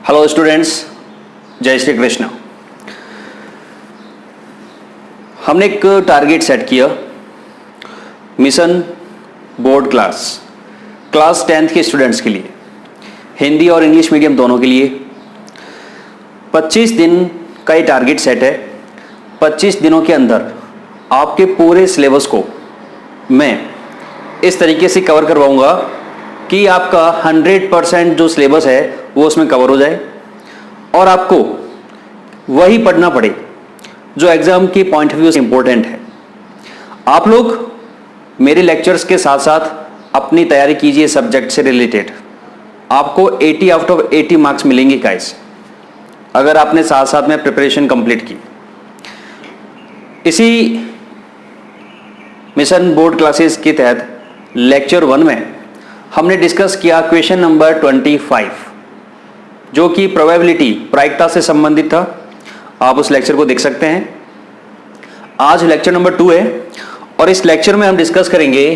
Hello students, जय श्री कृष्ण। हमने एक टारगेट सेट किया, मिशन बोर्ड क्लास 10th के स्टूडेंट्स के लिए, हिंदी और इंग्लिश मीडियम दोनों के लिए 25 दिन का ये टारगेट सेट है। 25 दिनों के अंदर आपके पूरे सिलेबस को मैं इस तरीके से कवर करवाऊंगा कि आपका 100% जो सिलेबस है वो उसमें कवर हो जाए और आपको वही पढ़ना पड़े जो एग्जाम के पॉइंट ऑफ व्यू से इंपॉर्टेंट है। आप लोग मेरे लेक्चर्स के साथ साथ अपनी तैयारी कीजिए सब्जेक्ट से रिलेटेड। आपको 80 आउट ऑफ 80 मार्क्स मिलेंगे गाइस, अगर आपने साथ साथ में प्रिपरेशन कंप्लीट की। इसी मिशन बोर्ड क्लासेस के तहत लेक्चर 1 में हमने डिस्कस किया क्वेश्चन नंबर 25, जो कि प्रोबेबिलिटी प्रायिकता से संबंधित था। आप उस लेक्चर को देख सकते हैं। आज लेक्चर नंबर 2 है और इस लेक्चर में हम डिस्कस करेंगे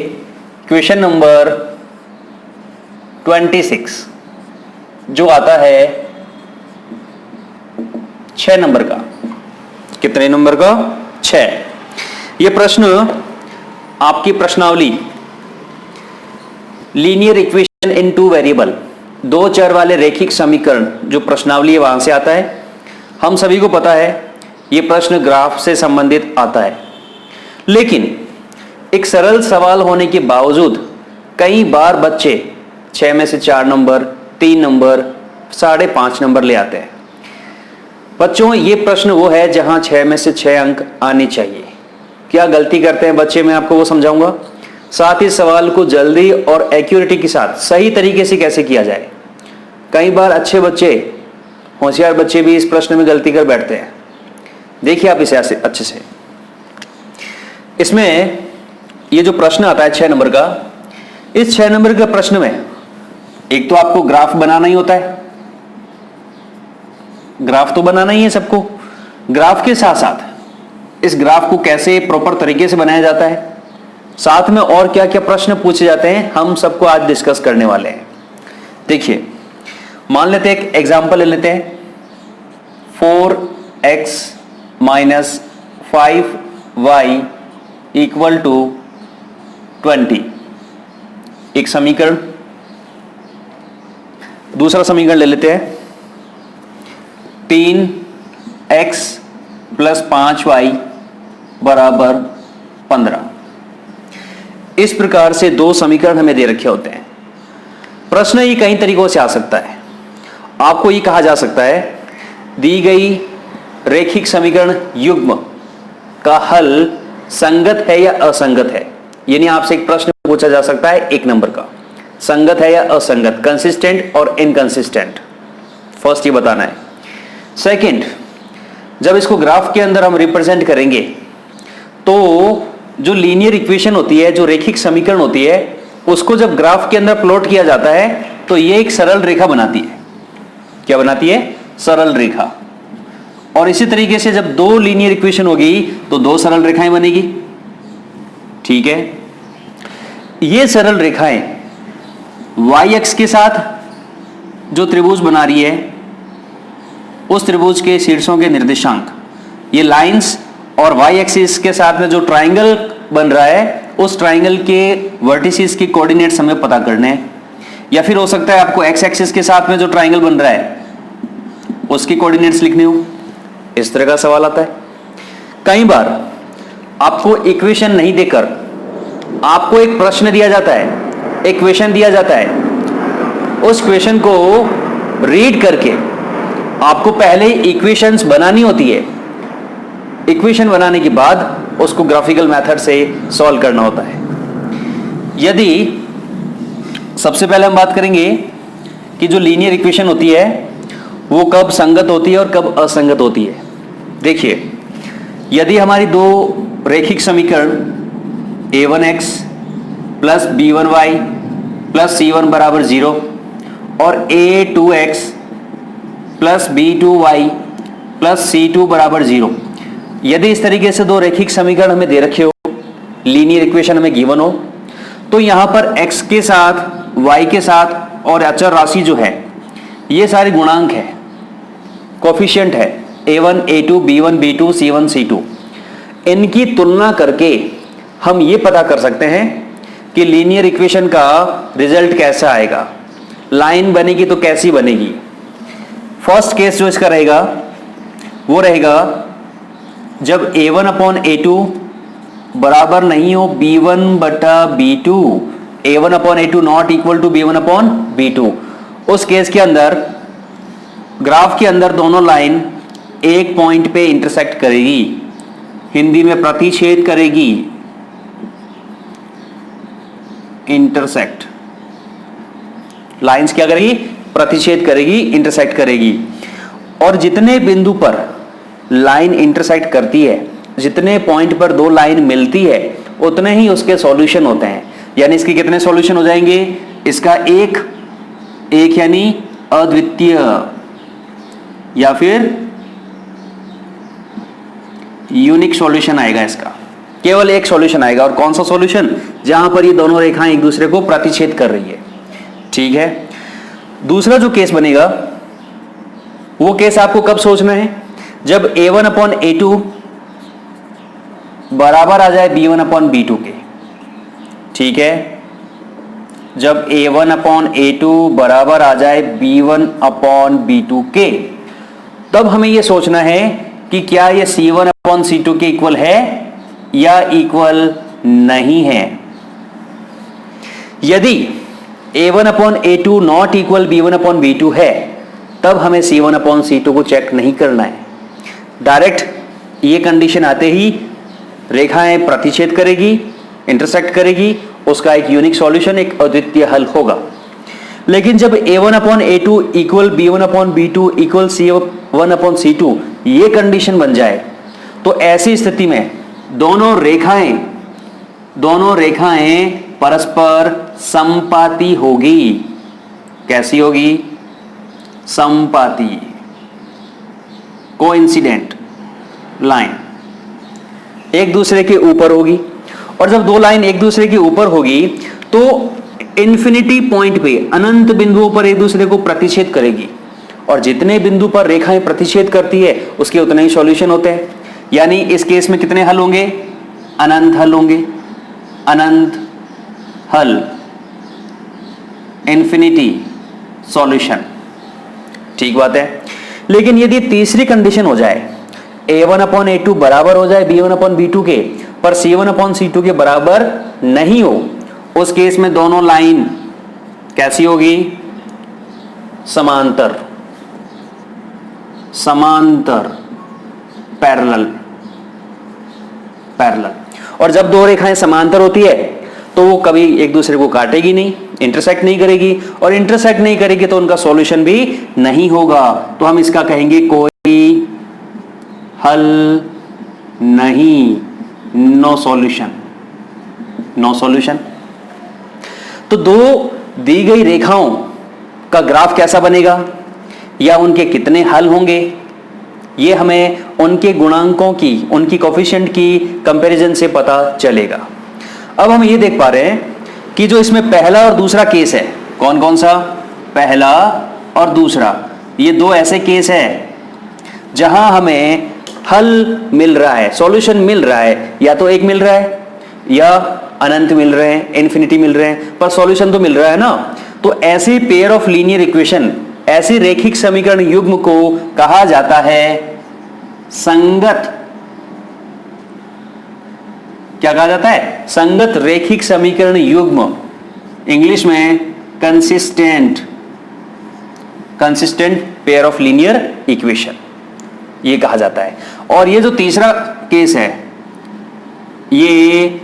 क्वेश्चन नंबर 26, जो आता है 6 नंबर का। कितने नंबर का? 6। यह प्रश्न आपकी प्रश्नावली लीनियर इक्वेशन इन 2 वेरिएबल, 2 चर वाले रैखिक समीकरण जो प्रश्नावली है वहां से आता है। हम सभी को पता है यह प्रश्न ग्राफ से संबंधित आता है, लेकिन एक सरल सवाल होने के बावजूद कई बार बच्चे 6 में से 4 नंबर, 3 नंबर, 5.5 नंबर ले आते हैं। बच्चों, ये प्रश्न वो है जहां 6 में से 6 अंक आने चाहिए। क्या गलती करते हैं बच्चे, मैं आपको वो समझाऊंगा। साथ ही सवाल को जल्दी और एक्यूरेटी के साथ सही तरीके से कैसे किया जाए। कई बार अच्छे बच्चे, होशियार बच्चे भी इस प्रश्न में गलती कर बैठते हैं। देखिए आप इसे अच्छे से। इसमें ये जो प्रश्न आता है 6 नंबर का, इस 6 नंबर के प्रश्न में एक तो आपको ग्राफ बनाना ही होता है। ग्राफ तो बनाना ही है सबको। ग्राफ के साथ साथ इस ग्राफ को कैसे प्रॉपर तरीके से बनाया जाता है, साथ में और क्या क्या प्रश्न पूछे जाते हैं, हम सबको आज डिस्कस करने वाले हैं। देखिए, मान लेते हैं एक एग्जांपल ले लेते हैं। 4x - 5y = 20, एक समीकरण। दूसरा समीकरण ले लेते हैं 3x + 5y = 15। इस प्रकार से 2 समीकरण हमें दे रखे होते हैं। प्रश्न ये कई तरीकों से आ सकता है। आपको ये कहा जा सकता है दी गई रैखिक समीकरण युग्म का हल संगत है या असंगत है। यानी आपसे एक प्रश्न पूछा जा सकता है 1 नंबर का, संगत है या असंगत, कंसिस्टेंट और इनकंसिस्टेंट। फर्स्ट ये बताना है। सेकंड, जब इसको ग्राफ के अंदर हम रिप्रेजेंट करेंगे तो जो लीनियर इक्वेशन होती है, जो रैखिक समीकरण होती है, उसको जब ग्राफ के अंदर प्लॉट किया जाता है तो ये एक सरल रेखा बनाती है। क्या बनाती है? सरल रेखा। और इसी तरीके से जब 2 लीनियर इक्वेशन होगी तो 2 सरल रेखाएं बनेगी। ठीक है। ये सरल रेखाएं y अक्ष के साथ जो त्रिभुज बना रही है, उस त्रिभुज के शीर्षों के निर्देशांक, ये लाइंस, और y एक्सिस के साथ में जो ट्राइंगल बन रहा है, उस ट्राइंगल के वर्टिसेस के कोऑर्डिनेट्स हमें पता करने हैं। या फिर हो सकता है आपको x एक्सिस के साथ में जो ट्राइंगल बन रहा है उसके कोऑर्डिनेट्स लिखने हो। इस तरह का सवाल आता है। कई बार आपको इक्वेशन नहीं देकर आपको एक प्रश्न दिया जाता है, एक क्वेश्चन दिया जाता है। उस क्वेश्चन को रीड करके आपको पहले इक्वेशंस बनानी होती है। इक्वेशन बनाने के बाद उसको ग्राफिकल मेथड से सॉल्व करना होता है। यदि सबसे पहले हम बात करेंगे कि जो लीनियर इक्वेशन होती है वो कब संगत होती है और कब असंगत होती है। देखिए, यदि हमारी 2 रैखिक समीकरण a1x + b1y + c1 = 0 और a2x + b2y + c2 = 0, यदि इस तरीके से 2 रैखिक समीकरण हमें दे रखे हो, लीनियर इक्वेशन हमें गिवन हो, तो यहां पर x के साथ, y के साथ और अचर राशि जो है ये सारे गुणांक है। कोफिशिएंट है A1, A2, B1, B2, C1, C2, इनकी तुलना करके हम ये पता कर सकते हैं कि लीनियर इक्वेशन का रिजल्ट कैसा आएगा, लाइन बनेगी तो कैसी बनेगी। फर्स्ट केस जो इसका रहेगा वो रहेगा जब A1 अपॉन A2 बराबर नहीं हो B1 बटा B2, A1 upon A2 not equal to B1 upon B2, उस केस के अंदर ग्राफ के अंदर दोनों लाइन एक पॉइंट पे इंटरसेक्ट करेगी, हिंदी में प्रतिच्छेद करेगी, इंटरसेक्ट, लाइंस क्या करेगी, प्रतिच्छेद करेगी, इंटरसेक्ट करेगी। और जितने बिंदु पर लाइन इंटरसेक्ट करती है, जितने पॉइंट पर दो लाइन मिलती है, उतने ही उसके सॉल्यूशन होते हैं। यानी इसके कितने सॉल्यूशन हो जाएंगे, इसका एक यानी अद्वितीय या फिर यूनिक सॉल्यूशन आएगा, इसका केवल एक सॉल्यूशन आएगा। और कौन सा सॉल्यूशन, जहां पर ये दोनों रेखाएं एक दूसरे को प्रतिच्छेद कर रही है। ठीक है, दूसरा जो केस बनेगा वो केस आपको कब सोचना है, जब A1 अपॉन A2 बराबर आ जाए B1 अपॉन B2 के। ठीक है, जब A1 अपॉन A2 बराबर आ जाए B1 अपॉन B2 के, तब हमें यह सोचना है कि क्या यह C1 अपॉन C2 के इक्वल है या इक्वल नहीं है। यदि A1 upon A2 not equal B1 upon B2 है, तब हमें C1 अपॉन C2 को चेक नहीं करना है। डायरेक्ट ये कंडीशन आते ही रेखाएं प्रतिच्छेद करेगी, इंटरसेक्ट करेगी, उसका एक यूनिक सॉल्यूशन, एक अद्वितीय हल होगा। लेकिन जब A1 upon A2 equal B1 upon B2 equal C1 upon C2 ये कंडीशन बन जाए, तो ऐसी स्थिति में दोनों रेखाएं परस्पर समपाती होगी। कैसी होगी, समपाती, कोइंसिडेंट लाइन एक दूसरे के ऊपर होगी। और जब दो लाइन एक दूसरे के ऊपर होगी तो इन्फिनिटी पॉइंट पे, अनंत बिंदुओं पर एक दूसरे को प्रतिच्छेद करेगी। और जितने बिंदु पर रेखाएं प्रतिच्छेद करती है उसके उतने ही सॉल्यूशन होते हैं। यानी इस केस में कितने हल होंगे, अनंत हल होंगे, अनंत हल, इन्फिनिटी सॉल्यूशन। ठीक बात है। लेकिन यदि तीसरी कंडीशन हो जाए, A1 अपॉन A2 बराबर हो जाए B1 अपॉन B2 के, पर C1 अपॉन C2 के बराबर नहीं हो, उस केस में दोनों लाइन कैसी होगी, समांतर, पैरेलल। और जब दो रेखाएं समांतर होती है तो वो कभी एक दूसरे को काटेगी नहीं, इंटरसेक्ट नहीं करेगी, और इंटरसेक्ट नहीं करेगी तो उनका सॉल्यूशन भी नहीं होगा। तो हम इसका कहेंगे कोई हल नहीं, नो सॉल्यूशन, नो सॉल्यूशन। तो दो दी गई रेखाओं का ग्राफ कैसा बनेगा या उनके कितने हल होंगे, ये हमें उनके गुणांकों की, उनकी कोफिशिएंट की कंपैरिजन से पता चलेगा। अब हम ये देख पा रहे हैं कि जो इसमें पहला और दूसरा केस है, कौन कौन सा, पहला और दूसरा, ये दो ऐसे केस हैं जहां हमें हल मिल रहा है, सॉल्यूशन मिल रहा है, या तो एक मिल रहा है या अनंत मिल रहे हैं, इन्फिनिटी मिल रहे हैं, पर सॉल्यूशन तो मिल रहा है ना। तो ऐसी पेयर ऑफ लीनियर इक्वेशन, ऐसी रेखिक समीकरण युग्म को कहा जाता है संगत, क्या कहा जाता है, संगत रेखिक समीकरण युग्म, इंग्लिश में consistent pair of linear equation ये कहा जाता है। और ये जो तीसरा केस है ये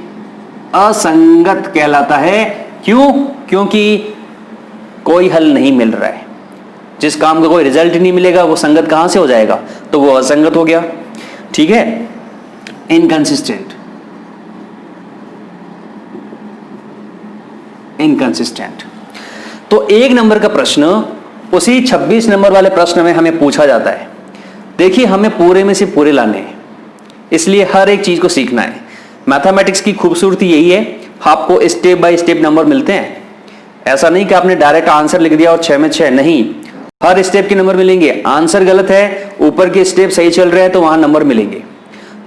असंगत कहलाता है। क्यों, क्योंकि कोई हल नहीं मिल रहा है, जिस काम का कोई रिजल्ट नहीं मिलेगा वो संगत कहां से हो जाएगा, तो वो असंगत हो गया। ठीक है, इनकंसिस्टेंट। तो एक नंबर का प्रश्न उसी 26 नंबर वाले प्रश्न में हमें पूछा जाता है। देखिए, हमें पूरे में से पूरे लाने हैं, इसलिए हर एक चीज को सीखना है। मैथमेटिक्स की खूबसूरती यही है, आपको स्टेप बाय स्टेप नंबर मिलते हैं। ऐसा नहीं कि आपने डायरेक्ट आंसर लिख दिया और 6 में 6, नहीं, हर स्टेप के नंबर मिलेंगे। आंसर गलत है, ऊपर के स्टेप सही चल रहे हैं तो वहां नंबर मिलेंगे।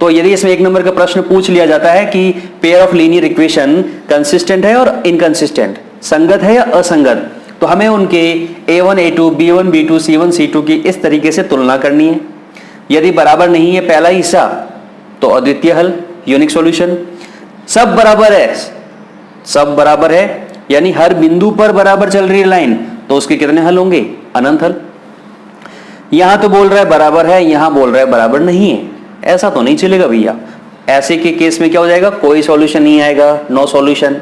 तो यदि इसमें एक नंबर का प्रश्न पूछ लिया जाता है कि pair of linear equation consistent है और इनकंसिस्टेंट, संगत है या असंगत, तो हमें उनके a1 a2 b1 b2 c1 c2 की इस तरीके से तुलना करनी है। यदि बराबर नहीं है पहला हिस्सा तो अद्वितीय हल, यूनिक सॉल्यूशन। सब बराबर है, सब बराबर है यानी हर बिंदु पर बराबर चल रही है लाइन, तो उसके कितने हल होंगे? अनंत हल। यहां तो बोल रहा है बराबर है, यहां बोल रहा है बराबर नहीं है, ऐसा तो नहीं चलेगा भैया। ऐसे के केस में क्या हो जाएगा? कोई सॉल्यूशन नहीं आएगा, नो सॉल्यूशन।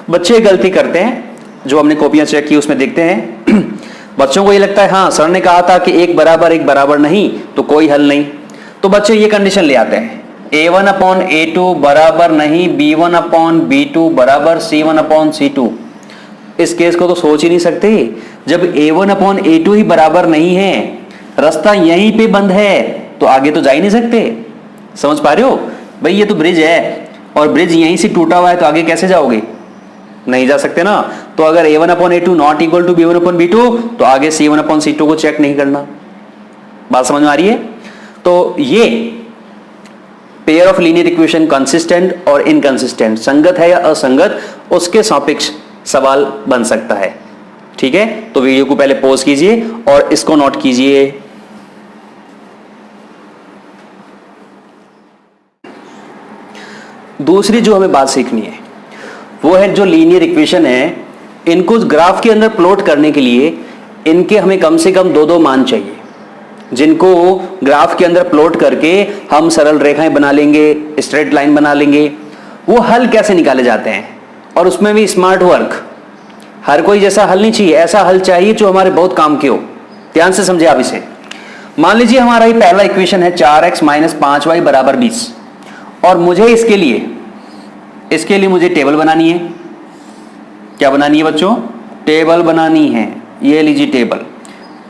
बच्चे गलती करते हैं, जो हमने कॉपियां चेक की उसमें देखते हैं बच्चों को ये लगता है हाँ सर ने कहा था कि एक बराबर नहीं तो कोई हल नहीं, तो बच्चे ये कंडीशन ले आते हैं a1 अपॉन a2 बराबर नहीं b1 अपॉन b2 बराबर c1 अपॉन c2। इस केस को तो सोच ही नहीं सकते। जब a1 अपॉन a2 ही बराबर नहीं है, रास्ता यहीं पे बंद है, तो आगे तो जा ही नहीं सकते। समझ पा रहे हो भाई? ये तो ब्रिज है और ब्रिज यहीं से टूटा हुआ है, तो आगे कैसे जाओगे? नहीं जा सकते ना। तो अगर a1 upon a2 not equal to b1 upon b2 तो आगे c1 अपॉन c2 को चेक नहीं करना। बात समझ में आ रही है? तो ये pair of linear equation consistent और इनकंसिस्टेंट, संगत है या असंगत, उसके सापेक्ष सवाल बन सकता है। ठीक है, तो वीडियो को पहले पॉज कीजिए और इसको नोट कीजिए। दूसरी जो हमें बात सीखनी है वो है जो लीनियर इक्वेशन है, इनको ग्राफ के अंदर प्लॉट करने के लिए इनके हमें कम से कम दो मान चाहिए, जिनको ग्राफ के अंदर प्लॉट करके हम सरल रेखाएं बना लेंगे, स्ट्रेट लाइन बना लेंगे। वो हल कैसे निकाले जाते हैं, और उसमें भी स्मार्ट वर्क। हर कोई जैसा हल नहीं चाहिए, ऐसा हल चाहिए जो हमारे बहुत काम के हो। ध्यान से समझे आप इसे। मान लीजिए हमारा ये पहला इक्वेशन है 4x माइनस 5y बराबर 20, और मुझे इसके लिए मुझे टेबल बनानी है। क्या बनानी है बच्चों? टेबल बनानी है। ये लीजिए टेबल,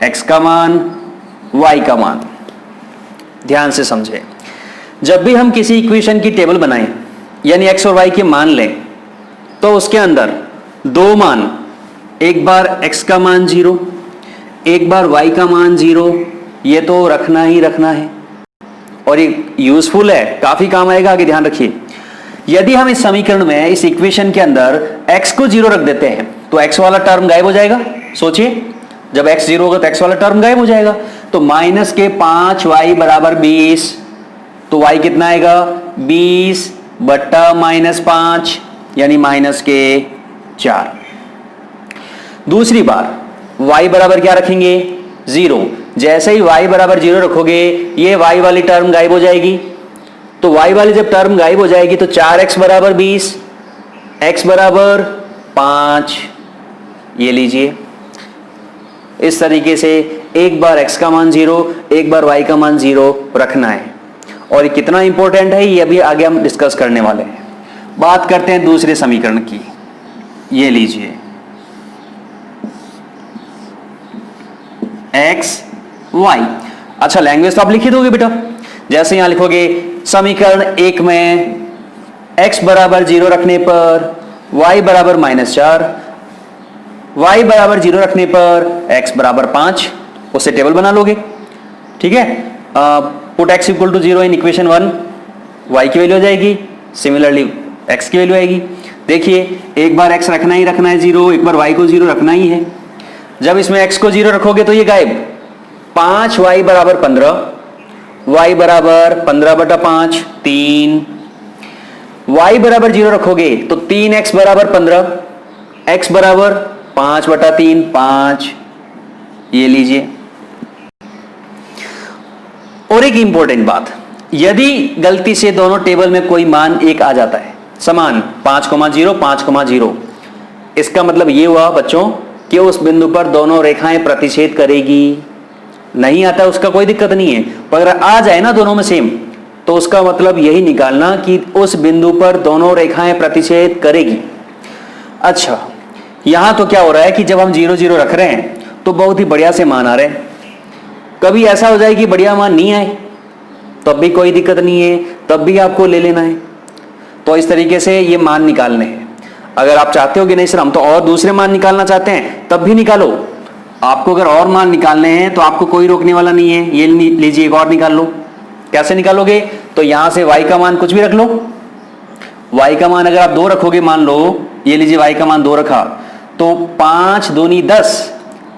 x का मान, y का मान। ध्यान से समझे, जब भी हम किसी इक्वेशन की टेबल बनाएं यानी x और y के मान लें, तो उसके अंदर दो मान, एक बार x का मान 0, एक बार y का मान 0, ये तो रखना ही रखना है और ये यूजफुल है, काफी काम आएगा। आगे ध्यान रखिए, यदि हम इस समीकरण में, इस इक्वेशन के अंदर x को 0 रख देते हैं तो x वाला टर्म गायब हो जाएगा। सोचिए, जब x 0 होगा तो x वाला टर्म गायब हो जाएगा। तो माइनस के 5y बराबर 20, तो y कितना आएगा? 20 बट्टा माइनस 5 यानी माइनस के 4। दूसरी बार y बराबर क्या रखेंगे? 0। जैसे ही y बराबर 0 रखोगे, ये y वाली टर्म गायब हो जाएगी। तो y वाली जब टर्म गायब हो जाएगी तो 4x बराबर 20, x बराबर 5। ये लीजिए, इस तरीके से एक बार x का मान 0, एक बार y का मान 0 रखना है। और ये कितना इंपॉर्टेंट है ये अभी आगे हम डिस्कस करने वाले हैं। बात करते हैं दूसरे समीकरण की। ये लीजिए x y। अच्छा, लैंग्वेज तो आप लिख ही दोगे बेटा। जैसे यहां लिखोगे समीकरण 1 में x बराबर 0 रखने पर y बराबर -4, y बराबर 0 रखने पर x बराबर 5, उससे टेबल बना लोगे। ठीक है, put x equal to 0 in equation 1, y की वैल्यू आ जाएगी, सिमिलरली x की वैल्यू आएगी। देखिए, एक बार x रखना ही रखना है 0, एक बार y को 0 रखना ही है। जब इसमें x को 0 रखोगे तो ये गायब। 5y बराबर 15, y बराबर 15 बटा 5 3, y बराबर 0 रखोगे तो 3x बराबर 15, x बराबर 5 बटा 3 5। ये लीजिए। और एक इंपॉर्टेंट बात, यदि गलती से दोनों टेबल में कोई मान एक आ जाता है समान 5,0 5,0, इसका मतलब ये हुआ बच्चों कि उस बिंदु पर दोनों रेखाएं प्रतिच्छेद करेगी। नहीं आता उसका कोई दिक्कत नहीं है, पर अगर आ जाए ना दोनों में सेम, तो उसका मतलब यही निकालना कि उस बिंदु पर दोनों रेखाएं प्रतिच्छेद करेगी। अच्छा, यहां तो क्या हो रहा है कि जब हम 0 0 रख रहे हैं तो बहुत ही बढ़िया से मान आ रहे हैं। कभी ऐसा हो जाए कि बढ़िया मान नहीं आए, तब भी कोई दिक्कत नहीं है, तब भी आपको ले लेना है। तो इस तरीके से ये मान निकालने हैं। अगर आप चाहते हो कि नहीं सर हम तो और दूसरे मान निकालना चाहते हैं, तब भी निकालो। आपको अगर और मान निकालने हैं तो आपको कोई रोकने वाला नहीं है। ये लीजिए एक और निकाल लो। कैसे निकालोगे? तो यहां से y का मान कुछ भी रख लो। y का मान अगर आप 2 रखोगे, मान लो ये लीजिए y का मान 2 रखा, तो 5 दूनी 10,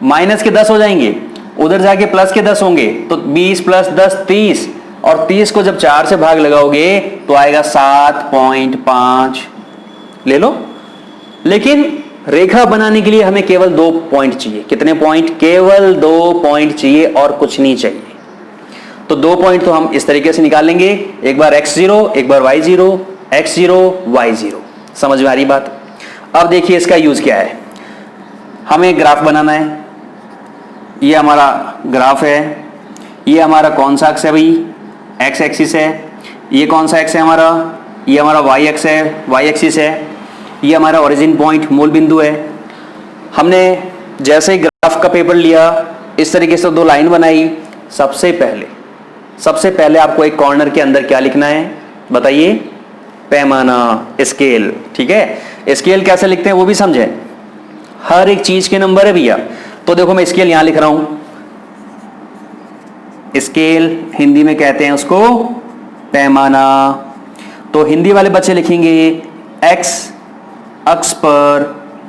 माइनस के 10 हो जाएंगे, उधर जाके प्लस के 10 होंगे, तो 20 प्लस 10 30, और 30 को जब 4 से भाग लगाओगे तो आएगा 7.5। ले लो। लेकिन रेखा बनाने के लिए हमें केवल 2 पॉइंट चाहिए। कितने पॉइंट? केवल 2 पॉइंट चाहिए और कुछ नहीं चाहिए। तो 2 पॉइंट तो हम इस तरीके से निकाल लेंगे, एक बार x0, एक बार y0, x0 y0। समझ में आ रही बात? अब देखिए इसका यूज क्या है। हमें ग्राफ बनाना है। ये हमारा ग्राफ है। ये हमारा कौन सा अक्ष है भाई? x एक्सिस है। ये कौन सा अक्ष है हमारा? ये हमारा y अक्ष है, y एक्सिस है। ये हमारा ओरिजिन पॉइंट, मूल बिंदु है। हमने जैसे ही ग्राफ का पेपर लिया, इस तरीके से 2 लाइन बनाई। सबसे पहले आपको एक कॉर्नर के अंदर क्या लिखना है बताइए? पैमाना, स्केल। ठीक है, स्केल कैसे लिखते हैं वो भी समझे। हर एक चीज के नंबर है भैया। तो देखो मैं स्केल यहां लिख रहा हूं। स्केल हिंदी में कहते हैं उसको पैमाना। तो हिंदी वाले बच्चे लिखेंगे x अक्ष पर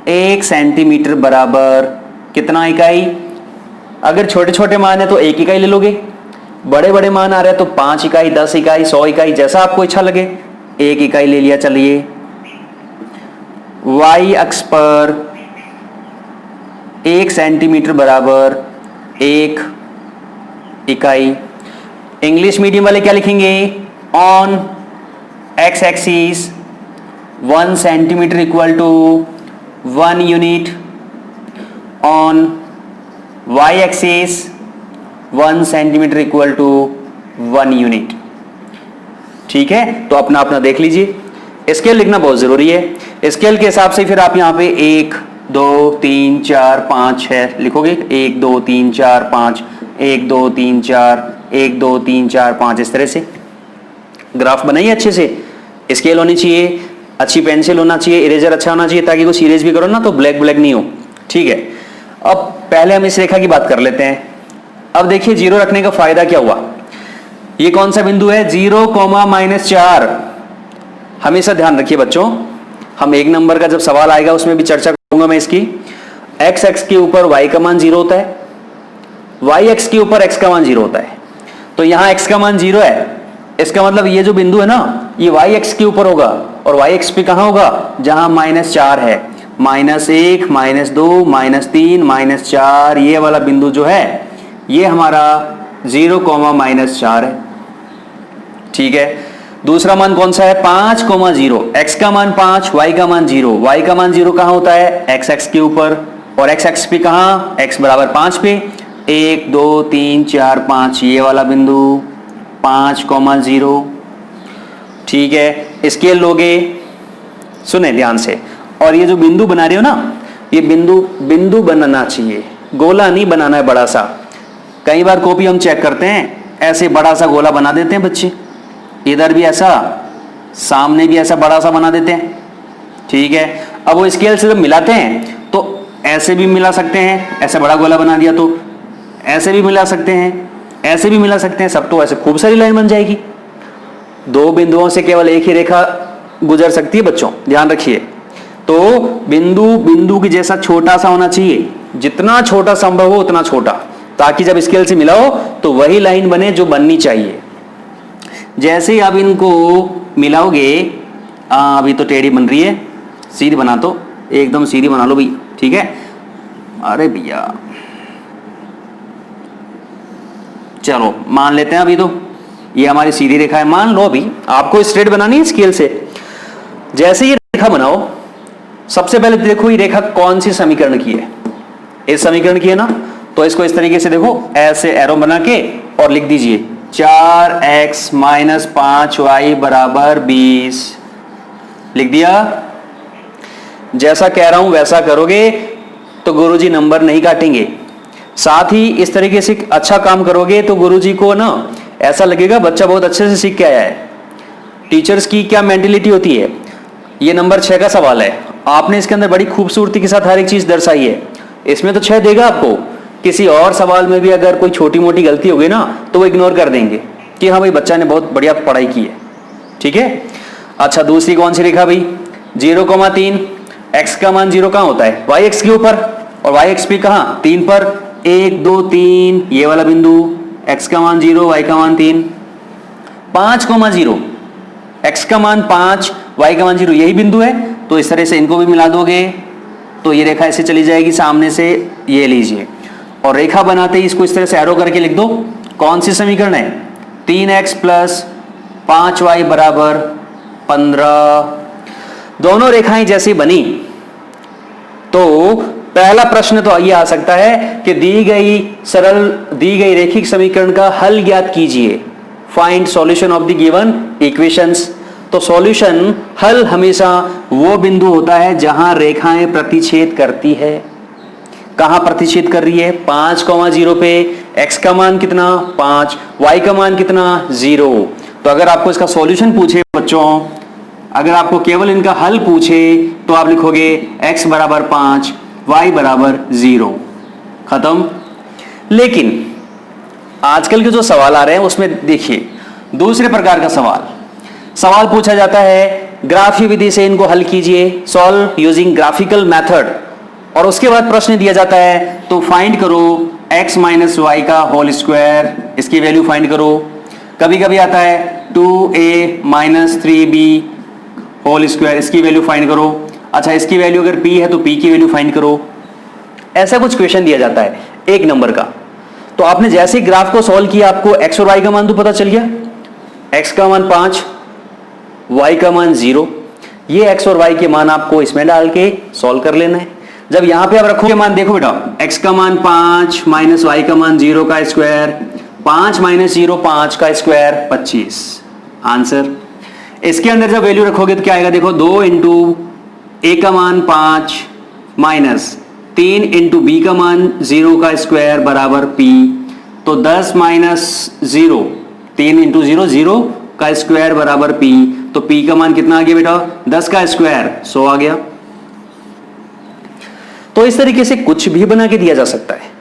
1 सेंटीमीटर बराबर कितना इकाई? अगर छोटे छोटे मान है तो 1 इकाई ले लोगे, बड़े बड़े मान आ रहे हैं तो 5 इकाई, 10 इकाई, 100 इकाई, जैसा आपको इच्छा लगे। 1 इकाई ले लिया। चलिए y अक्ष पर 1 सेंटीमीटर बराबर 1 इकाई। इंग्लिश मीडियम वाले क्या लिखेंगे? On x axis 1 centimetre equal to 1 unit, on y axis 1 centimetre equal to 1 unit. ठीक है, तो अपना अपना देख लीजिए। स्केल लिखना बहुत जरूरी है। स्केल के हिसाब से फिर आप यहां पे 1 2 3 4 5 6 लिखोगे। 1 2 3 4 5, 1 2 3 4, 1 2 3 4 5, इस तरह से ग्राफ बनाइए। अच्छे से स्केल होनी चाहिए, अच्छी पेंसिल होना चाहिए, इरेजर अच्छा होना चाहिए, ताकि कुछ इरेज भी करो ना तो ब्लैक ब्लैक नहीं हो। ठीक है, अब पहले हम इस रेखा की बात कर लेते हैं। अब देखिए 0 रखने का फायदा क्या हुआ। ये कौन सा बिंदु है? 0, -4। हमेशा ध्यान रखिए बच्चों, हम 1 नंबर का जब सवाल आएगा उसमें भी चर्चा करूंगा मैं इसकी। x एक्स के ऊपर y का मान 0 होता है, y एक्स के ऊपर x का मान 0 होता है। तो यहां x का मान 0 है, इसका मतलब ये जो बिंदु है ना, ये y एक्स के ऊपर होगा। और y एक्स पे कहां होगा? जहां -4 है। -1, -2, -3, -4, ये वाला बिंदु जो है ये हमारा 0, -4 है। ठीक है, दूसरा मान कौन सा है? 5, 0। x का मान 5, y का मान 0। y का मान 0 कहां होता है? x एक्स के ऊपर। और x एक्स पे कहां? x बराबर 5 पे। 1 2 3 4 5, ये वाला बिंदु 5, 0। ठीक है, स्केल लोगे, सुने ध्यान से। और ये जो बिंदु बना रहे हो ना, ये बिंदु बनाना चाहिए, गोला नहीं बनाना है बड़ा सा। कई बार कॉपी हम चेक करते हैं, ऐसे बड़ा सा गोला बना देते हैं बच्चे, इधर भी ऐसा, सामने भी ऐसा बड़ा सा बना देते हैं। ठीक है, अब वो स्केल से जब मिलाते हैं तो ऐसे भी मिला सकते हैं, ऐसे बड़ा गोला बना दिया तो ऐसे भी मिला सकते हैं, ऐसे भी मिला सकते हैं। सब तो ऐसे खूब सारी लाइन बन जाएगी। 2 बिंदुओं से केवल एक ही रेखा गुजर सकती है बच्चों, ध्यान रखिए। तो बिंदु की जैसा छोटा सा होना चाहिए, जितना छोटा संभव हो उतना छोटा, ताकि जब स्केल से मिलाओ तो वही लाइन बने जो बननी चाहिए। जैसे ही आप इनको मिलाओगे, अभी तो टेढ़ी बन रही है, सीधी बना, तो एकदम सीधी बना लो भाई। ठीक है, अरे भैया चलो मान लेते हैं, अभी तो ये हमारी सीधी रेखा है, मान लो। अभी आपको स्ट्रेट बनानी है स्केल से। जैसे ये रेखा बनाओ, सबसे पहले देखो ये रेखा कौन सी समीकरण की है? इस समीकरण की है ना, तो इसको इस तरीके से देखो, ऐसे एरो बना के और लिख दीजिए 4x - 5y = 20। लिख दिया। जैसा कह रहा हूं वैसा करोगे तो गुरुजी नंबर नहीं काटेंगे। साथ ही इस तरीके से अच्छा काम करोगे तो गुरुजी को ना ऐसा लगेगा बच्चा बहुत अच्छे से सीख के आया है। टीचर्स की क्या मेंटेलिटी होती है? ये नंबर 6 का सवाल है, आपने इसके अंदर बड़ी खूबसूरती के साथ हर एक चीज दर्शाई है। इसमें तो 6 देगा आपको, किसी और सवाल में भी अगर कोई छोटी मोटी गलती होगी ना तो वो इग्नोर कर देंगे कि हाँ भाई बच्चा ने बहुत बढ़िया पढ़ाई की है। ठीक है, अच्छा दूसरी कौन सी रेखा भाई, 0,3, x का मान 0 कहां होता है, y x के ऊपर, और y x भी कहां 3 पर, 1 2 3 ये वाला बिंदु, x का मान 0 y का मान 3, 5,0 x का मान 5 y का मान 0 यही बिंदु है। तो इस तरह से इनको भी मिला दोगे तो ये रेखा ऐसे चली जाएगी सामने से, ये लीजिए, और रेखा बनाते ही इसको इस तरह से एरो करके लिख दो। कौन सी समीकरण है, 3x प्लस 5y बराबर 15। दोनों रेखाएं जैसी बनी तो पहला प्रश्न तो ये आ सकता है कि दी गई रेखिक समीकरण का हल ज्ञात कीजिए, find solution of the given equations. तो सॉल्यूशन, हल हमेशा वो बिंदु होता है जहां रेखाएं प्रतिच्छेद करती है। कहां प्रतिच्छेद कर रही है, 5,0 पे, x का मान कितना 5, y का मान कितना 0। तो अगर आपको इसका सॉल्यूशन पूछे बच्चों, अगर आपको केवल इनका हल पूछे तो आप लिखोगे x बराबर 5 y बराबर 0, खत्म। लेकिन आजकल के जो सवाल आ रहे हैं उसमें देखिए दूसरे प्रकार का सवाल पूछा जाता है, ग्राफीय विधि से इनको हल कीजिए, सॉल्व यूजिंग ग्राफिकल मेथड, और उसके बाद प्रश्न दिया जाता है तो फाइंड करो x माइनस वाई का होल स्क्वायर, इसकी वैल्यू फाइंड करो। कभी कभी आता है 2a minus 3b whole square, इसकी वैल्यू फाइंड करो। अच्छा इसकी वैल्यू अगर p है तो p की वैल्यू फाइंड करो। ऐसा कुछ क्वेश्चन दिया जाता है 1 नंबर का। तो आपने जैसे ग्राफ को सॉल्व किया आपको x और y का मान तो पता चल गया, x का मान 5 y का मान 0। ये x और y के मान आपको इसमें डाल के सॉल्व कर लेना है। जब यहां पे आप रखोगे मान, देखो बेटा x का मान 5 माइनस y का मान 0 का स्क्वायर, 5 माइनस 0 5 का स्क्वायर 25 आंसर। इसके अंदर जब वैल्यू रखोगे तो क्या आएगा, देखो 2 इंटू a का मान 5 माइनस 3 इंटू b का मान 0 का स्क्वायर बराबर p। तो 10 माइनस 0, 3 इंटू 0 0 का स्क्वायर बराबर p। तो p का मान कितना आ गया बेटा, 10 का स्क्वायर 100 आ गया। तो इस तरीके से कुछ भी बना के दिया जा सकता है।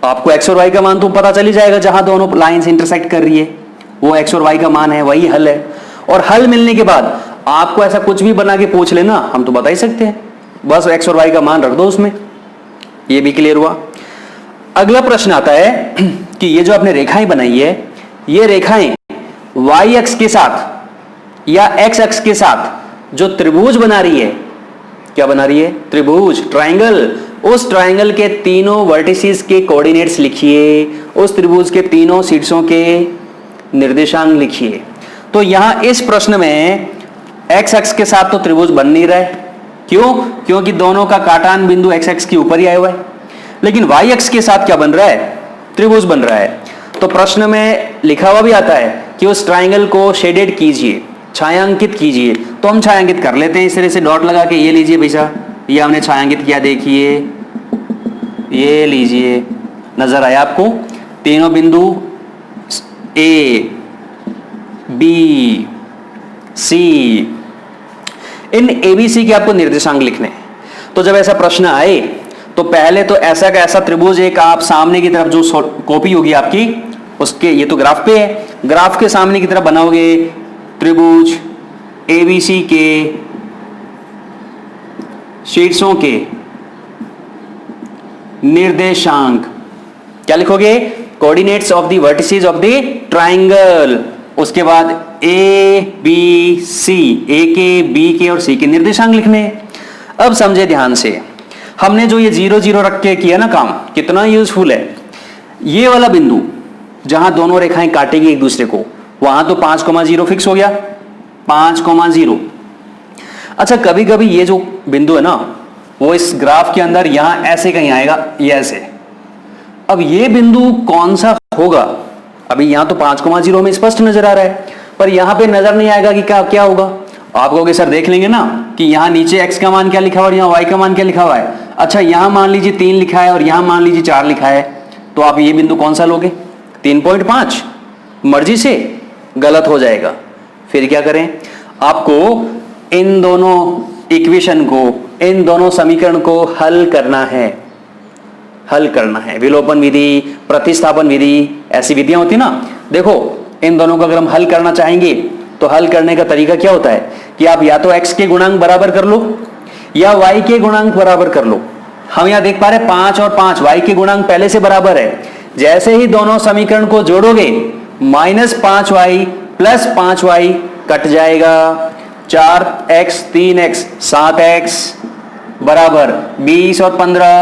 आपको x और y का मान तो पता चल ही जाएगा, जहां दोनों लाइंस इंटरसेक्ट कर रही है वो x और y का मान है, वही हल है। और हल मिलने के बाद आपको ऐसा कुछ भी बना के पूछ लेना, हम तो बता ही सकते हैं, बस x और y का मान रख दो उसमें। ये भी क्लियर हुआ। अगला प्रश्न आता है कि ये जो आपने रेखाएं बनाई है, ये रेखाएं y अक्ष के साथ या x अक्ष के साथ जो त्रिभुज बना रही है, क्या बना रही है, त्रिभुज, ट्रायंगल। उस ट्रायंगल के तीनों वर्टिसेस के कोऑर्डिनेट्स लिखिए, उस त्रिभुज के तीनों शीर्षों के निर्देशांक लिखिए। तो यहां इस प्रश्न में x अक्ष के साथ तो त्रिभुज बन नहीं रहा है, क्यों, क्योंकि दोनों का काटान बिंदु x अक्ष के ऊपर ही आया हुआ है। लेकिन y अक्ष के साथ क्या बन रहा है, त्रिभुज बन रहा है। तो प्रश्न में लिखा हुआ भी आता है कि उस ट्रायंगल को शेडेड कीजिए, छायांकित कीजिए। तो हम छायांकित कर लेते हैं इस तरह से डॉट लगा के। ये लीजिए भैया, ये हमने छायांकित किया, देखिए ये लीजिए, नजर आया आपको, तीनों बिंदु A B C, in ABC के आपको निर्देशांक लिखने हैं। तो जब ऐसा प्रश्न आए तो पहले तो ऐसा का ऐसा त्रिभुज एक आप सामने की तरफ जो कॉपी होगी आपकी उसके, ये तो ग्राफ पे है, ग्राफ के सामने की तरफ बनाओगे त्रिभुज एबीसी के शीर्षों के निर्देशांक, क्या लिखोगे, coordinates of the vertices of the triangle. उसके बाद ए बी सी, ए के बी के और सी के निर्देशांक लिखने। अब समझे ध्यान से, हमने जो ये 0 0 रख के किया ना काम, कितना यूजफुल है। ये वाला बिंदु जहां दोनों रेखाएं काटेगी एक दूसरे को, वहां तो 5,0 फिक्स हो गया, 5,0। अच्छा कभी कभी ये जो बिंदु है ना वो इस ग्राफ के अंदर यहां ऐसे कहीं आएगा, ये ऐसे। अब ये बिंदु कौन सा होगा, अभी यहां तो 5,0 में स्पष्ट नजर आ रहा है, पर यहां पे नजर नहीं आएगा कि क्या होगा। आप कहोगे सर देख लेंगे ना कि यहां नीचे x का मान क्या लिखा हुआ है और यहां y का मान क्या लिखा हुआ है। अच्छा यहां मान लीजिए 3 लिखा है और यहां मान लीजिए 4 लिखा है, तो आप ये बिंदु कौन सा लोगे, 3.5, मर्जी से, गलत हो जाएगा। फिर क्या करें, आपको इन दोनों इक्वेशन को, इन दोनों समीकरण को हल करना है। हल करना है। विलोपन विधि, प्रतिस्थापन विधि, ऐसी विधियां होती ना। देखो इन दोनों को अगर हम हल करना चाहेंगे तो हल करने का तरीका क्या होता है कि आप या तो x के गुणांक बराबर कर लो या y के गुणांक बराबर कर लो। हम यहां देख पा रहे 5 और 5, y के गुणांक पहले से बराबर है। जैसे ही दोनों समीकरण को जोड़ोगे -5y प्लस 5y कट जाएगा, 4x 3x 7x बराबर 20 और 15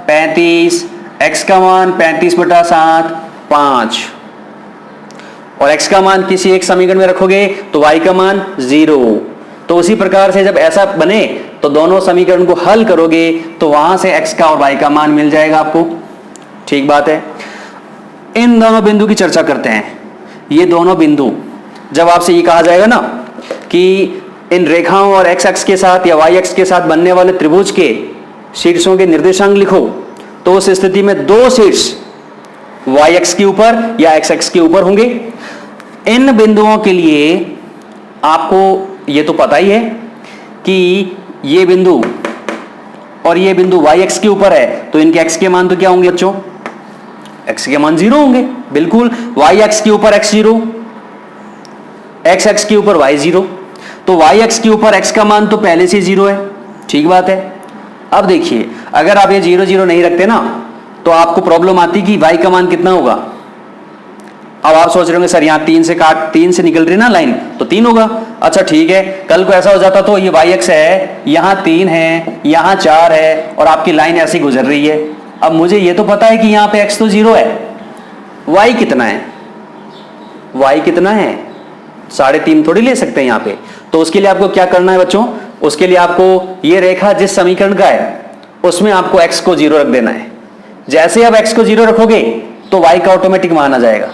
35, x का मान 35/7 5, और x का मान किसी एक समीकरण में रखोगे तो y का मान 0। तो उसी प्रकार से जब ऐसा बने तो दोनों समीकरण को हल करोगे तो वहां से x का और y का मान मिल जाएगा आपको। ठीक बात है। इन दोनों बिंदु की चर्चा करते हैं। ये दोनों बिंदु जब आपसे ये कहा जाएगा ना कि इन रेखाओं और x अक्ष के साथ या y अक्ष के साथ बनने वाले त्रिभुज के शीर्षों के निर्देशांक लिखो, तो उस स्थिति में दो शीर्ष y अक्ष के ऊपर या x अक्ष के ऊपर होंगे। इन बिंदुओं के लिए आपको ये तो पता ही है कि ये बिंदु और ये बिंदु y अक्ष के ऊपर है, तो इनके x के मान तो क्या होंगे बच्चों? x के मान 0 होंगे। बिल्कुल, y अक्ष के ऊपर x 0, x अक्ष के ऊपर y 0, तो y अक्ष के ऊपर x का मान तो पहले से 0 है। ठीक बात है। अब देखिए, अगर आप ये 0 0 नहीं रखते ना तो आपको प्रॉब्लम आती कि y का मान कितना होगा। अब आप सोच रहे होंगे सर यहाँ 3 से निकल रही ना लाइन, तो 3 होगा। अच्छा ठीक है, कल को ऐसा हो जाता तो ये y अक्ष है, यहाँ 3 है, यहाँ 4 है और आपकी लाइन ऐसी गुजर रही है। अब मुझे ये तो पता है कि यहाँ पे x तो 0 है, y कितना है? y कितना है? 3.5 थोड़ी ले सकते हैं यहाँ पे। तो उसके लिए आपको क्या करना है बच्चों? उसके लिए आपको ये रेखा जिस समीकरण का है उसमें आपको x को 0 रख देना है। जैसे आप x को 0 रखोगे तो y का ऑटोमेटिक मान आ जाएगा।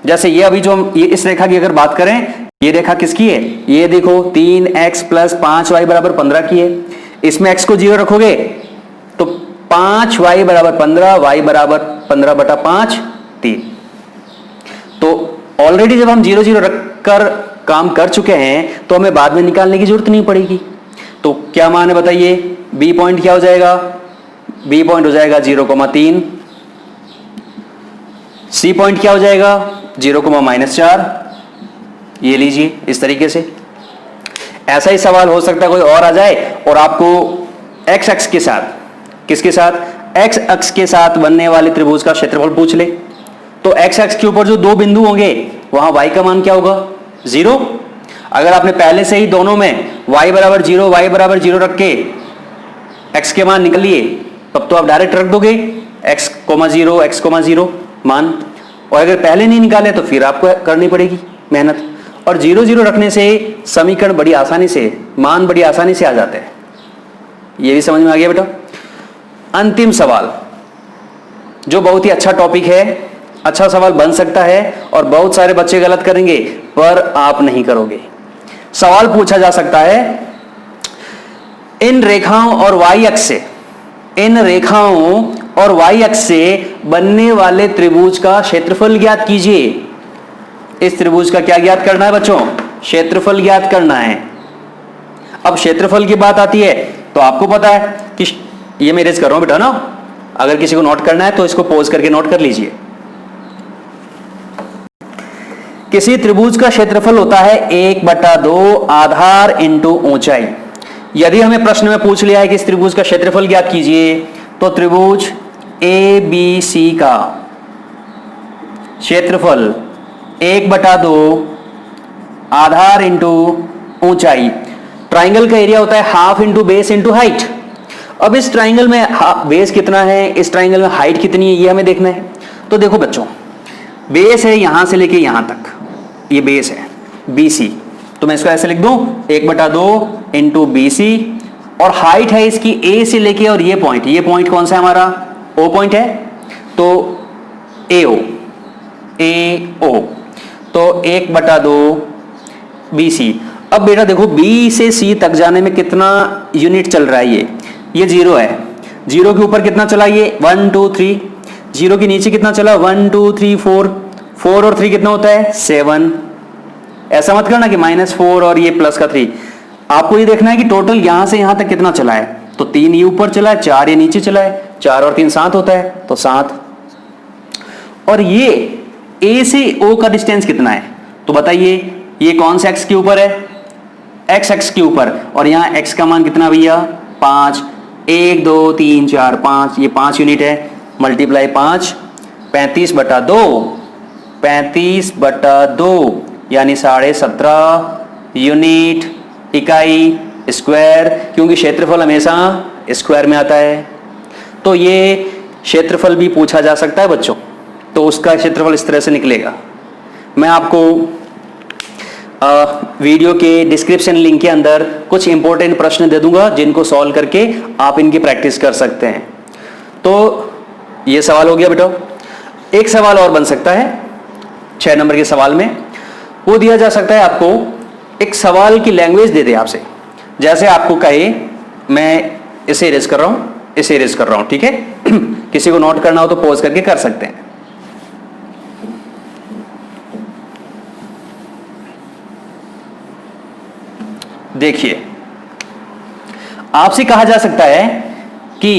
जैसे ये अभी जो हम ये इस रेखा की अगर बात करें, ये रेखा किसकी है? ये देखो 3x प्लस 5y बराबर 15 की है। इसमें x को 0 रखोगे तो 5y बराबर 15, y बराबर 15/5 3। तो ऑलरेडी जब हम 0 0 रखकर काम कर चुके हैं तो हमें बाद में निकालने की जरूरत नहीं पड़ेगी। तो क्या मान है बताइए? बी पॉइंट क्या हो जाएगा? बी पॉइंट हो जाएगा 0,3। सी पॉइंट क्या हो जाएगा? 0,-4। ये लीजिए इस तरीके से। ऐसा ही सवाल हो सकता है कोई और आ जाए और आपको x अक्ष के साथ, किसके साथ? x अक्ष के साथ बनने वाले त्रिभुज का क्षेत्रफल पूछ ले। तो x अक्ष के ऊपर जो दो बिंदु होंगे वहां y का मान क्या होगा? 0। अगर आपने पहले से ही दोनों में y बराबर 0, y बराबर 0 रख के x के मान निकल लिए, तब तो आप डायरेक्ट रख दोगे x,0 x,0 मान। और अगर पहले नहीं निकाले तो फिर आपको करनी पड़ेगी मेहनत। और 0 0 रखने से समीकरण बड़ी आसानी से, मान बड़ी आसानी से आ जाते हैं। ये भी समझ में आ गया बेटा? अंतिम सवाल जो बहुत ही अच्छा टॉपिक है, अच्छा सवाल बन सकता है और बहुत सारे बच्चे गलत करेंगे पर आप नहीं करोगे। सवाल पूछा जा सकता है, इन रेखाओं और y अक्ष से, इन रेखाओं और y अक्ष से बनने वाले त्रिभुज का क्षेत्रफल ज्ञात कीजिए। इस त्रिभुज का क्या ज्ञात करना है बच्चों? क्षेत्रफल ज्ञात करना है। अब क्षेत्रफल की बात आती है तो आपको पता है कि ये मैं रेज कर रहा हूं बेटा ना, अगर किसी को नोट करना है तो इसको पॉज करके नोट कर लीजिए। किसी त्रिभुज का क्षेत्रफल होता है 1/2 आधार इंटू ऊंचाई। यदि हमें प्रश्न में पूछ लिया है कि इस त्रिभुज का क्षेत्रफल ज्ञात कीजिए, तो त्रिभुज ABC का क्षेत्रफल 1/2 आधार इंटू ऊंचाई। ट्राइंगल का एरिया होता है half into base into height. अब इस ट्राइंगल में बेस कितना है, इस ट्राइंगल में हाइट कितनी है, ये हमें देखना है। तो देखो बच्चों, बेस है यहां से लेके यहां तक, ये बेस है BC, तो मैं इसको ऐसे लिख दूं 1/2 इंटू BC, और हाइट है इसकी A से लेके और ये पॉइंट कौन सा है हमारा? O पॉइंट है, तो AO, तो 1/2 BC। अब बेटा देखो B से C तक जाने में कितना यूनिट चल रहा है? ये 0 है। 0 के ऊपर कितना चला? ये 1 2 3। 0 के नीचे कितना चला? 1 2 3 4। 4 और 3 कितना होता है? 7। ऐसा मत करना कि -4 और ये प्लस का 3। आपको ये देखना है कि टोटल यहां से यहां तक कितना चला है। तो 3 ये ऊपर चला है, 4 ये नीचे चला है। 4 और 3 7 होता है, तो 7। और ये ए से ओ का डिस्टेंस कितना है, तो बताइए ये कौन से एक्स के ऊपर है, एक्स के ऊपर, और यहां एक्स का मान कितना भैया 5, 1 2 3 4 5, ये 5 यूनिट है, मल्टीप्लाई 5, 35/2 यानी 17.5 यूनिट, इकाई, स्क्वायर, क्योंकि क्षेत्रफल हमेशा स्क्वायर में आता है। तो ये क्षेत्रफल भी पूछा जा सकता है बच्चों, तो उसका क्षेत्रफल इस तरह से निकलेगा। मैं आपको वीडियो के डिस्क्रिप्शन लिंक के अंदर कुछ इंपॉर्टेंट प्रश्न दे दूंगा, जिनको सॉल्व करके आप इनकी प्रैक्टिस कर सकते हैं। तो ये सवाल हो गया बेटा। एक सवाल और बन सकता है 6 नंबर के सवाल में, वो दिया जा सकता है आपको, एक सवाल की लैंग्वेज दे दे आपसे, जैसे आपको कहे मैं इसे इरेज कर रहा हूं, इसे इरेज कर रहा हूं, ठीक है। किसी को नोट करना हो तो पॉज करके कर सकते हैं। देखिए, आपसे कहा जा सकता है कि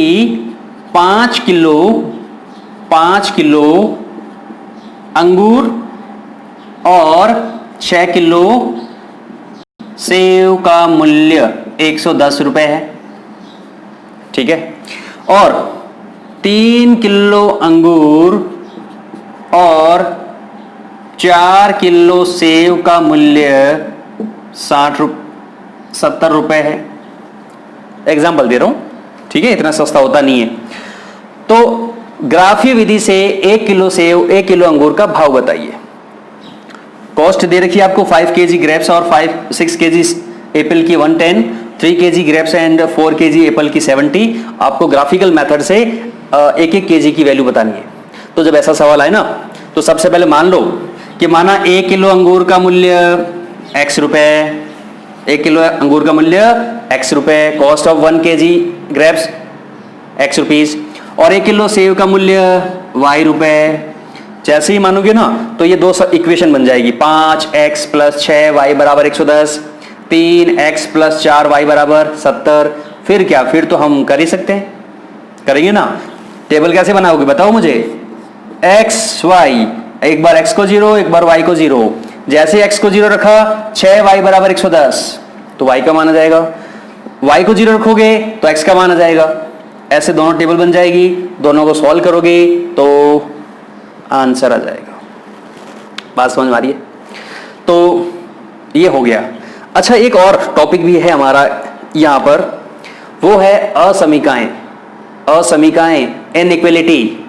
5 किलो अंगूर और 6 किलो सेव का मूल्य 110 रुपए है, ठीक है। और 3 किलो अंगूर और 4 किलो सेव का मूल्य 70 रुपए है। एग्जाम्पल दे रहा हूं, ठीक है, इतना सस्ता होता नहीं है। तो ग्राफीय विधि से 1 किलो सेव 1 किलो अंगूर का भाव बताइए। कॉस्ट दे रखी है आपको 5 kg ग्रेप्स और 6 kg एप्पल की 110, 3 kg grapes and 4 kg Apple की 70। आपको ग्राफिकल मेथड से 1-1 kg की वैल्यू बतानी है। तो जब ऐसा सवाल आए ना, तो सबसे पहले मान लो कि माना 1 किलो अंगूर का मूल्य x रुपए, 1 किलो अंगूर का मूल्य x रुपए, cost of 1 kg grapes x rupees, और 1 किलो सेव का मूल्य y रुपए। जैसे ही मानोगे ना, तो ये दो इक्वेशन बन जाएगी, 5x + 6y = 110, 3x + 4y = 70। फिर क्या, फिर तो हम कर ही सकते हैं, करेंगे ना। टेबल कैसे बनाओगे बताओ मुझे, x y, एक बार x को 0, एक बार y को 0। जैसे x को 0 रखा, 6y = 110, तो y का मान आ जाएगा। y को 0 रखोगे तो x का मान आ जाएगा। ऐसे दोनों टेबल बन जाएगी, दोनों को सॉल्व करोगे तो आंसर आ जाएगा। बात समझ में आ रही है? तो ये हो गया। अच्छा, एक और टॉपिक भी है हमारा यहाँ पर, वो है असमीकाएं। असमीकाएं, इनइक्वालिटी,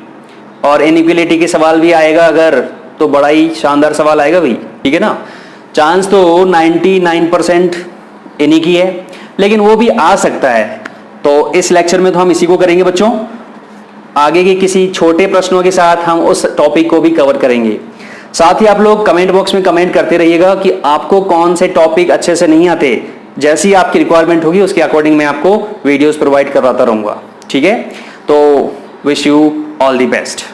और इनइक्वालिटी के सवाल भी आएगा अगर, तो बड़ा ही शानदार सवाल आएगा भाई, ठीक है ना। चांस तो 99% इन्हीं की है, लेकिन वो भी आ सकता है। तो इस लेक्चर में तो हम इसी को करेंगे बच्चों। आगे के किसी छोटे प्रश्नों के साथ हम उस टॉपिक को भी कवर करेंगे। साथ ही आप लोग कमेंट बॉक्स में कमेंट करते रहिएगा कि आपको कौन से टॉपिक अच्छे से नहीं आते। जैसी आपकी रिक्वायरमेंट होगी उसके अकॉर्डिंग मैं आपको वीडियोस प्रोवाइड करवाता रहूंगा, ठीक है। तो wish you all the best.